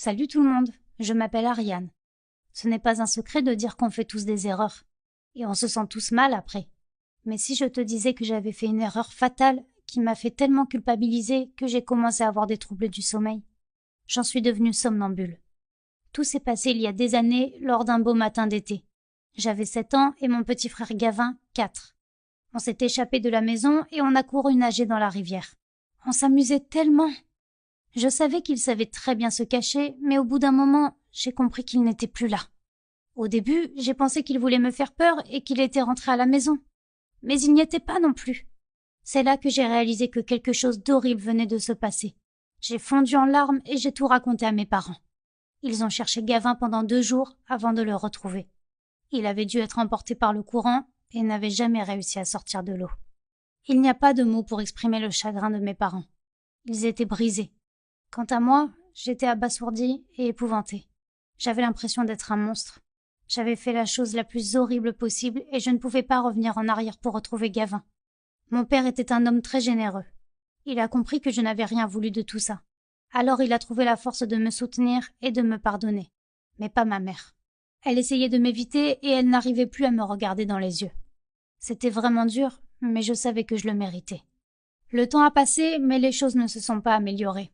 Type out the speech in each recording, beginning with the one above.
Salut tout le monde, je m'appelle Ariane. Ce n'est pas un secret de dire qu'on fait tous des erreurs. Et on se sent tous mal après. Mais si je te disais que j'avais fait une erreur fatale qui m'a fait tellement culpabiliser que j'ai commencé à avoir des troubles du sommeil, j'en suis devenue somnambule. Tout s'est passé il y a des années lors d'un beau matin d'été. J'avais 7 ans et mon petit frère Gavin, 4. On s'est échappé de la maison et on a couru nager dans la rivière. On s'amusait tellement. Je savais qu'il savait très bien se cacher, mais au bout d'un moment, j'ai compris qu'il n'était plus là. Au début, j'ai pensé qu'il voulait me faire peur et qu'il était rentré à la maison. Mais il n'y était pas non plus. C'est là que j'ai réalisé que quelque chose d'horrible venait de se passer. J'ai fondu en larmes et j'ai tout raconté à mes parents. Ils ont cherché Gavin pendant 2 jours avant de le retrouver. Il avait dû être emporté par le courant et n'avait jamais réussi à sortir de l'eau. Il n'y a pas de mots pour exprimer le chagrin de mes parents. Ils étaient brisés. Quant à moi, j'étais abasourdie et épouvantée. J'avais l'impression d'être un monstre. J'avais fait la chose la plus horrible possible et je ne pouvais pas revenir en arrière pour retrouver Gavin. Mon père était un homme très généreux. Il a compris que je n'avais rien voulu de tout ça. Alors il a trouvé la force de me soutenir et de me pardonner. Mais pas ma mère. Elle essayait de m'éviter et elle n'arrivait plus à me regarder dans les yeux. C'était vraiment dur, mais je savais que je le méritais. Le temps a passé, mais les choses ne se sont pas améliorées.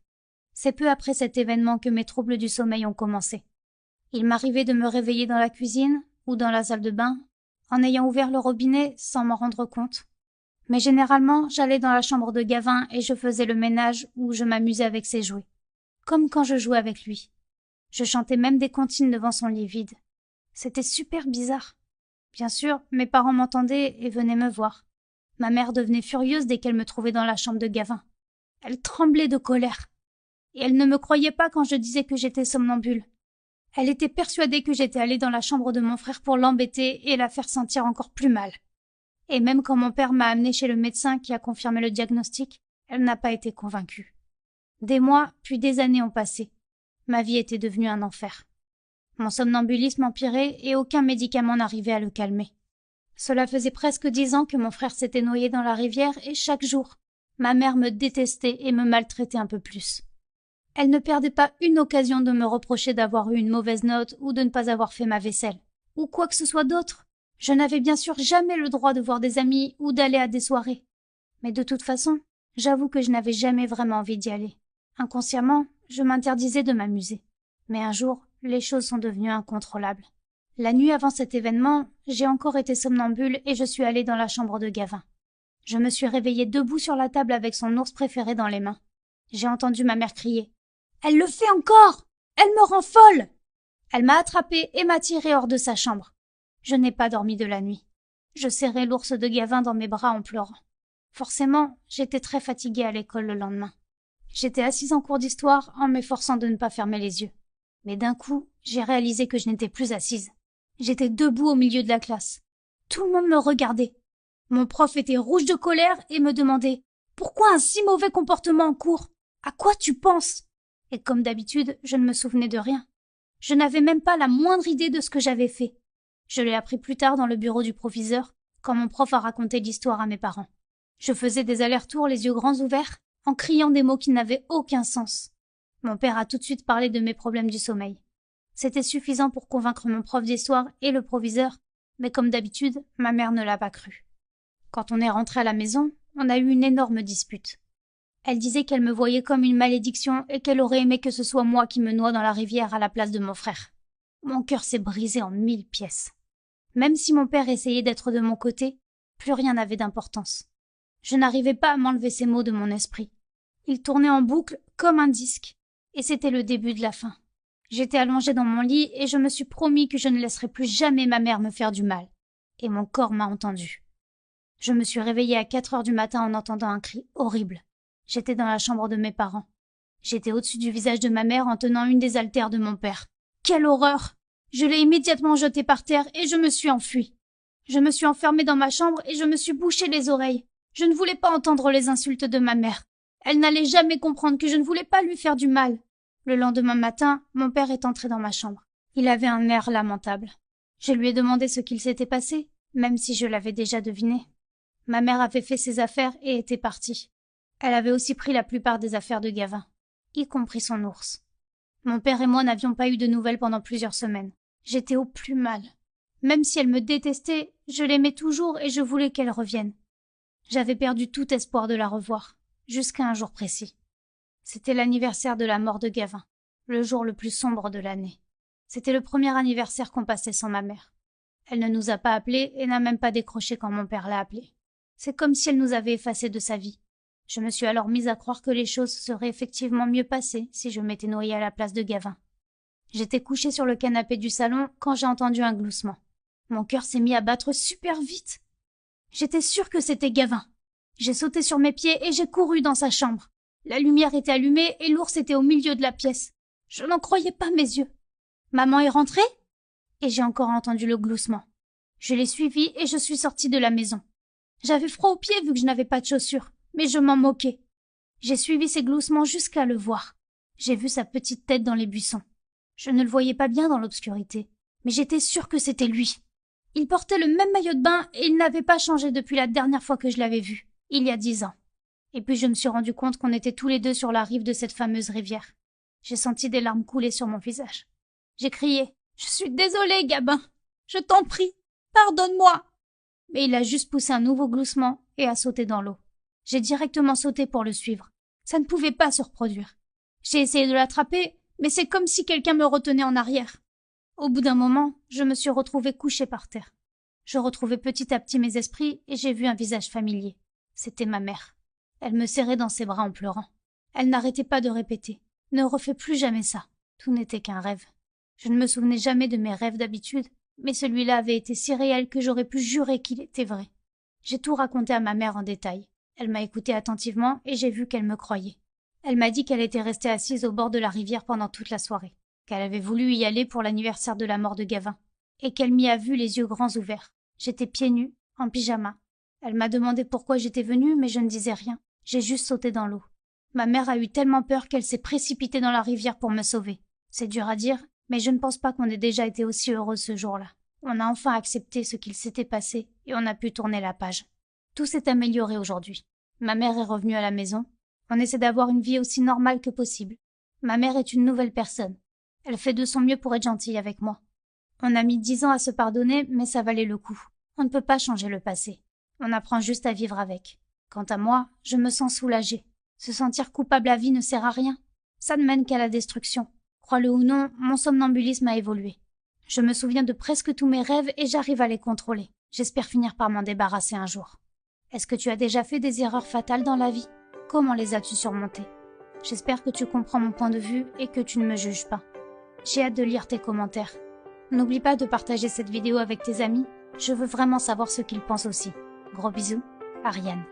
C'est peu après cet événement que mes troubles du sommeil ont commencé. Il m'arrivait de me réveiller dans la cuisine ou dans la salle de bain, en ayant ouvert le robinet sans m'en rendre compte. Mais généralement, j'allais dans la chambre de Gavin et je faisais le ménage ou je m'amusais avec ses jouets. Comme quand je jouais avec lui. Je chantais même des comptines devant son lit vide. C'était super bizarre. Bien sûr, mes parents m'entendaient et venaient me voir. Ma mère devenait furieuse dès qu'elle me trouvait dans la chambre de Gavin. Elle tremblait de colère. Et elle ne me croyait pas quand je disais que j'étais somnambule. Elle était persuadée que j'étais allée dans la chambre de mon frère pour l'embêter et la faire sentir encore plus mal. Et même quand mon père m'a amenée chez le médecin qui a confirmé le diagnostic, elle n'a pas été convaincue. Des mois, puis des années ont passé. Ma vie était devenue un enfer. Mon somnambulisme empirait et aucun médicament n'arrivait à le calmer. Cela faisait presque 10 ans que mon frère s'était noyé dans la rivière et chaque jour, ma mère me détestait et me maltraitait un peu plus. Elle ne perdait pas une occasion de me reprocher d'avoir eu une mauvaise note ou de ne pas avoir fait ma vaisselle, ou quoi que ce soit d'autre. Je n'avais bien sûr jamais le droit de voir des amis ou d'aller à des soirées. Mais de toute façon, j'avoue que je n'avais jamais vraiment envie d'y aller. Inconsciemment, je m'interdisais de m'amuser. Mais un jour, les choses sont devenues incontrôlables. La nuit avant cet événement, j'ai encore été somnambule et je suis allée dans la chambre de Gavin. Je me suis réveillée debout sur la table avec son ours préféré dans les mains. J'ai entendu ma mère crier. « Elle le fait encore! Elle me rend folle !» Elle m'a attrapée et m'a tirée hors de sa chambre. Je n'ai pas dormi de la nuit. Je serrai l'ours de Gavin dans mes bras en pleurant. Forcément, j'étais très fatiguée à l'école le lendemain. J'étais assise en cours d'histoire en m'efforçant de ne pas fermer les yeux. Mais d'un coup, j'ai réalisé que je n'étais plus assise. J'étais debout au milieu de la classe. Tout le monde me regardait. Mon prof était rouge de colère et me demandait « Pourquoi un si mauvais comportement en cours? À quoi tu penses ?» Et comme d'habitude, je ne me souvenais de rien. Je n'avais même pas la moindre idée de ce que j'avais fait. Je l'ai appris plus tard dans le bureau du proviseur, quand mon prof a raconté l'histoire à mes parents. Je faisais des allers-retours les yeux grands ouverts, en criant des mots qui n'avaient aucun sens. Mon père a tout de suite parlé de mes problèmes du sommeil. C'était suffisant pour convaincre mon prof d'histoire et le proviseur, mais comme d'habitude, ma mère ne l'a pas cru. Quand on est rentré à la maison, on a eu une énorme dispute. Elle disait qu'elle me voyait comme une malédiction et qu'elle aurait aimé que ce soit moi qui me noie dans la rivière à la place de mon frère. Mon cœur s'est brisé en 1000 pièces. Même si mon père essayait d'être de mon côté, plus rien n'avait d'importance. Je n'arrivais pas à m'enlever ces mots de mon esprit. Ils tournaient en boucle comme un disque, et c'était le début de la fin. J'étais allongée dans mon lit et je me suis promis que je ne laisserais plus jamais ma mère me faire du mal. Et mon corps m'a entendu. Je me suis réveillée à 4 heures du matin en entendant un cri horrible. J'étais dans la chambre de mes parents. J'étais au-dessus du visage de ma mère en tenant une des haltères de mon père. Quelle horreur! Je l'ai immédiatement jetée par terre et je me suis enfuie. Je me suis enfermée dans ma chambre et je me suis bouché les oreilles. Je ne voulais pas entendre les insultes de ma mère. Elle n'allait jamais comprendre que je ne voulais pas lui faire du mal. Le lendemain matin, mon père est entré dans ma chambre. Il avait un air lamentable. Je lui ai demandé ce qu'il s'était passé, même si je l'avais déjà deviné. Ma mère avait fait ses affaires et était partie. Elle avait aussi pris la plupart des affaires de Gavin, y compris son ours. Mon père et moi n'avions pas eu de nouvelles pendant plusieurs semaines. J'étais au plus mal. Même si elle me détestait, je l'aimais toujours et je voulais qu'elle revienne. J'avais perdu tout espoir de la revoir, jusqu'à un jour précis. C'était l'anniversaire de la mort de Gavin, le jour le plus sombre de l'année. C'était le premier anniversaire qu'on passait sans ma mère. Elle ne nous a pas appelés et n'a même pas décroché quand mon père l'a appelée. C'est comme si elle nous avait effacés de sa vie. Je me suis alors mise à croire que les choses seraient effectivement mieux passées si je m'étais noyée à la place de Gavin. J'étais couchée sur le canapé du salon quand j'ai entendu un gloussement. Mon cœur s'est mis à battre super vite. J'étais sûre que c'était Gavin. J'ai sauté sur mes pieds et j'ai couru dans sa chambre. La lumière était allumée et l'ours était au milieu de la pièce. Je n'en croyais pas mes yeux. Maman est rentrée? Et j'ai encore entendu le gloussement. Je l'ai suivi et je suis sortie de la maison. J'avais froid aux pieds vu que je n'avais pas de chaussures, mais je m'en moquais. J'ai suivi ses gloussements jusqu'à le voir. J'ai vu sa petite tête dans les buissons. Je ne le voyais pas bien dans l'obscurité, mais j'étais sûre que c'était lui. Il portait le même maillot de bain et il n'avait pas changé depuis la dernière fois que je l'avais vu, il y a 10 ans. Et puis je me suis rendu compte qu'on était tous les deux sur la rive de cette fameuse rivière. J'ai senti des larmes couler sur mon visage. J'ai crié « Je suis désolée, Gabin. Je t'en prie. Pardonne-moi » Mais il a juste poussé un nouveau gloussement et a sauté dans l'eau. J'ai directement sauté pour le suivre. Ça ne pouvait pas se reproduire. J'ai essayé de l'attraper, mais c'est comme si quelqu'un me retenait en arrière. Au bout d'un moment, je me suis retrouvée couchée par terre. Je retrouvais petit à petit mes esprits et j'ai vu un visage familier. C'était ma mère. Elle me serrait dans ses bras en pleurant. Elle n'arrêtait pas de répéter « Ne refais plus jamais ça. Tout n'était qu'un rêve. » Je ne me souvenais jamais de mes rêves d'habitude, mais celui-là avait été si réel que j'aurais pu jurer qu'il était vrai. J'ai tout raconté à ma mère en détail. Elle m'a écouté attentivement et j'ai vu qu'elle me croyait. Elle m'a dit qu'elle était restée assise au bord de la rivière pendant toute la soirée, qu'elle avait voulu y aller pour l'anniversaire de la mort de Gavin, et qu'elle m'y a vu les yeux grands ouverts. J'étais pieds nus, en pyjama. Elle m'a demandé pourquoi j'étais venue, mais je ne disais rien. J'ai juste sauté dans l'eau. Ma mère a eu tellement peur qu'elle s'est précipitée dans la rivière pour me sauver. C'est dur à dire, mais je ne pense pas qu'on ait déjà été aussi heureux ce jour-là. On a enfin accepté ce qu'il s'était passé et on a pu tourner la page. Tout s'est amélioré aujourd'hui. Ma mère est revenue à la maison. On essaie d'avoir une vie aussi normale que possible. Ma mère est une nouvelle personne. Elle fait de son mieux pour être gentille avec moi. On a mis 10 ans à se pardonner, mais ça valait le coup. On ne peut pas changer le passé. On apprend juste à vivre avec. Quant à moi, je me sens soulagée. Se sentir coupable à vie ne sert à rien. Ça ne mène qu'à la destruction. Crois-le ou non, mon somnambulisme a évolué. Je me souviens de presque tous mes rêves et j'arrive à les contrôler. J'espère finir par m'en débarrasser un jour. Est-ce que tu as déjà fait des erreurs fatales dans la vie? Comment les as-tu surmontées? J'espère que tu comprends mon point de vue et que tu ne me juges pas. J'ai hâte de lire tes commentaires. N'oublie pas de partager cette vidéo avec tes amis. Je veux vraiment savoir ce qu'ils pensent aussi. Gros bisous, Ariane.